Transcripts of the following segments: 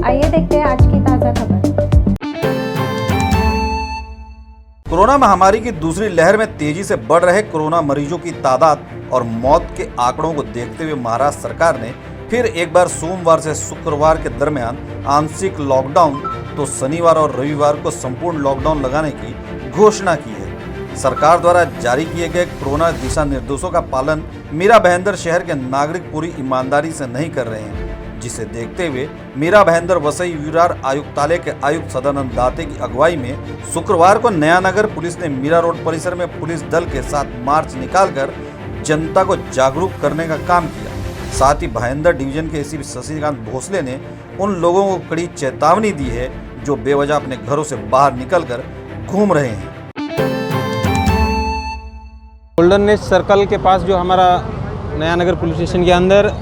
आइए देखते हैं आज की ताज़ा खबर। कोरोना महामारी की दूसरी लहर में तेजी से बढ़ रहे कोरोना मरीजों की तादाद और मौत के आंकड़ों को देखते हुए महाराष्ट्र सरकार ने फिर एक बार सोमवार से शुक्रवार के दरमियान आंशिक लॉकडाउन तो शनिवार और रविवार को संपूर्ण लॉकडाउन लगाने की घोषणा की है। सरकार द्वारा जारी किए गए कोरोना दिशा निर्देशों का पालन मीरा भाईंदर शहर के नागरिक पूरी ईमानदारी से नहीं कर रहे हैं, जिसे देखते हुए मीरा भाईंदर वसई विरार आयुक्तालय के आयुक्त सदानंद दाते की अगुवाई में शुक्रवार को नया नगर पुलिस ने मीरा रोड परिसर में पुलिस दल के साथ मार्च निकालकर जनता को जागरूक करने का काम किया। साथ ही भाईंदर डिवीजन के एसीपी शशिकांत भोसले ने उन लोगों को कड़ी चेतावनी दी है जो बेवजह अपने घरों से बाहर निकलकर घूम रहे हैं। गोल्डन नेस्ट सर्कल के पास जो हमारा नया नगर पुलिस स्टेशन के अंदर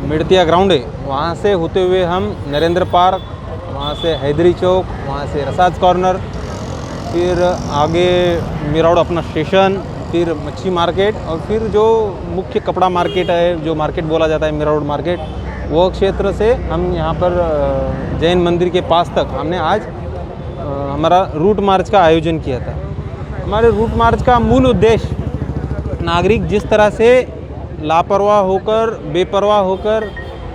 मिडतिया ग्राउंड है, वहाँ से होते हुए हम नरेंद्र पार्क, वहाँ से हैदरी चौक, वहाँ से रसाज कॉर्नर, फिर आगे मीरा रोड अपना स्टेशन, फिर मच्छी मार्केट और फिर जो मुख्य कपड़ा मार्केट है, जो मार्केट बोला जाता है मीरा रोड मार्केट, वो क्षेत्र से हम यहाँ पर जैन मंदिर के पास तक हमने आज हमारा रूट मार्च का आयोजन किया था। हमारे रूट मार्च का मूल उद्देश्य नागरिक जिस तरह से लापरवाह होकर, बेपरवाह होकर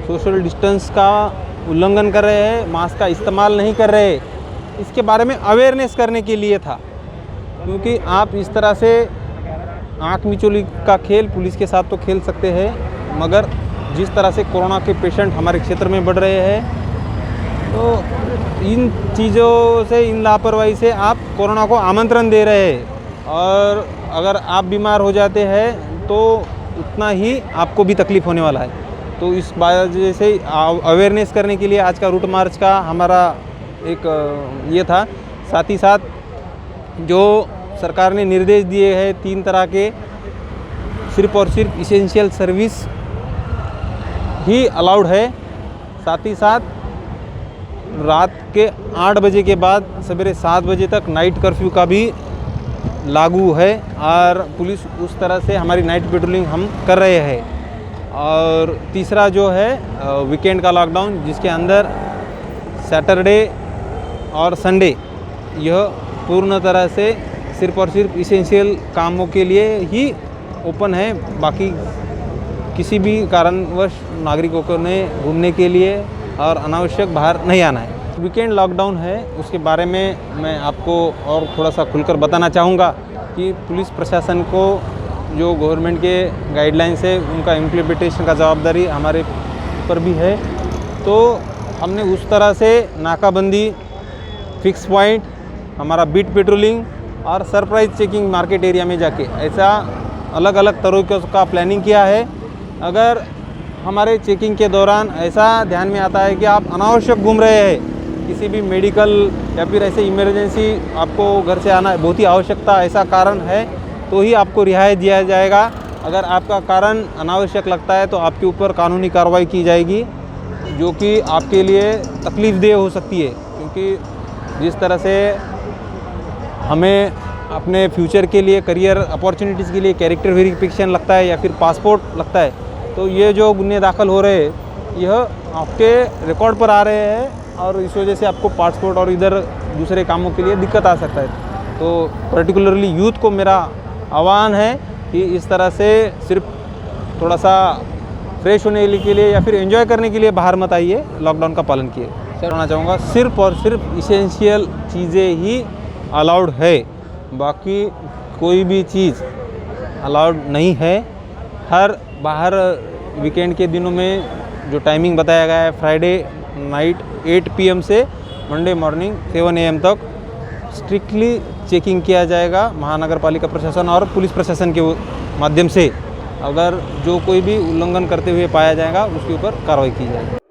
सोशल डिस्टेंस का उल्लंघन कर रहे हैं, मास्क का इस्तेमाल नहीं कर रहे, इसके बारे में अवेयरनेस करने के लिए था। क्योंकि आप इस तरह से आँख मिचौली का खेल पुलिस के साथ तो खेल सकते हैं, मगर जिस तरह से कोरोना के पेशेंट हमारे क्षेत्र में बढ़ रहे हैं, तो इन चीज़ों से, इन लापरवाही से आप कोरोना को आमंत्रण दे रहे हैं और अगर आप बीमार हो जाते हैं तो उतना ही आपको भी तकलीफ़ होने वाला है। तो इस वजह से अवेयरनेस करने के लिए आज का रूट मार्च का हमारा एक ये था। साथ ही साथ जो सरकार ने निर्देश दिए हैं 3 तरह के, सिर्फ और सिर्फ इसेंशियल सर्विस ही अलाउड है। साथ ही साथ रात के 8 बजे के बाद सवेरे 7 बजे तक नाइट कर्फ्यू का भी लागू है और पुलिस उस तरह से हमारी नाइट पेट्रोलिंग हम कर रहे हैं। और तीसरा जो है वीकेंड का लॉकडाउन, जिसके अंदर सैटरडे और संडे यह पूर्ण तरह से सिर्फ और सिर्फ इसेंशियल कामों के लिए ही ओपन है। बाकी किसी भी कारणवश नागरिकों को ने घूमने के लिए और अनावश्यक बाहर नहीं आना है। वीकेंड लॉकडाउन है, उसके बारे में मैं आपको और थोड़ा सा खुलकर बताना चाहूँगा कि पुलिस प्रशासन को जो गवर्नमेंट के गाइडलाइंस है उनका इम्प्लीमेंटेशन का जवाबदारी हमारे ऊपर भी है। तो हमने उस तरह से नाकाबंदी, फिक्स पॉइंट, हमारा बीट पेट्रोलिंग और सरप्राइज चेकिंग मार्केट एरिया में जाके ऐसा अलग अलग तरीक़ों का प्लानिंग किया है। अगर हमारे चेकिंग के दौरान ऐसा ध्यान में आता है कि आप अनावश्यक घूम रहे हैं, किसी भी मेडिकल या फिर ऐसे इमरजेंसी आपको घर से आना बहुत ही आवश्यकता ऐसा कारण है, तो ही आपको रिहाई दिया जाएगा। अगर आपका कारण अनावश्यक लगता है तो आपके ऊपर कानूनी कार्रवाई की जाएगी, जो कि आपके लिए तकलीफ़देह हो सकती है। क्योंकि जिस तरह से हमें अपने फ्यूचर के लिए, करियर अपॉर्चुनिटीज़ के लिए कैरेक्टर वेरिफिकेशन लगता है या फिर पासपोर्ट लगता है, तो ये जो गुन्हे दाखिल हो रहे हैं यह आपके रिकॉर्ड पर आ रहे हैं और इस वजह से आपको पासपोर्ट और इधर दूसरे कामों के लिए दिक्कत आ सकता है। तो पर्टिकुलरली यूथ को मेरा आह्वान है कि इस तरह से सिर्फ थोड़ा सा फ्रेश होने के लिए या फिर एंजॉय करने के लिए बाहर मत आइए, लॉकडाउन का पालन किए। कहना चाहूँगा सिर्फ और सिर्फ इसेंशियल चीज़ें ही अलाउड है, बाकी कोई भी चीज़ अलाउड नहीं है। हर बाहर वीकेंड के दिनों में जो टाइमिंग बताया गया है, फ्राइडे नाइट 8 PM से मंडे मॉर्निंग 7 AM तक स्ट्रिक्टली चेकिंग किया जाएगा महानगर पालिका प्रशासन और पुलिस प्रशासन के माध्यम से। अगर जो कोई भी उल्लंघन करते हुए पाया जाएगा उसके ऊपर कार्रवाई की जाएगी।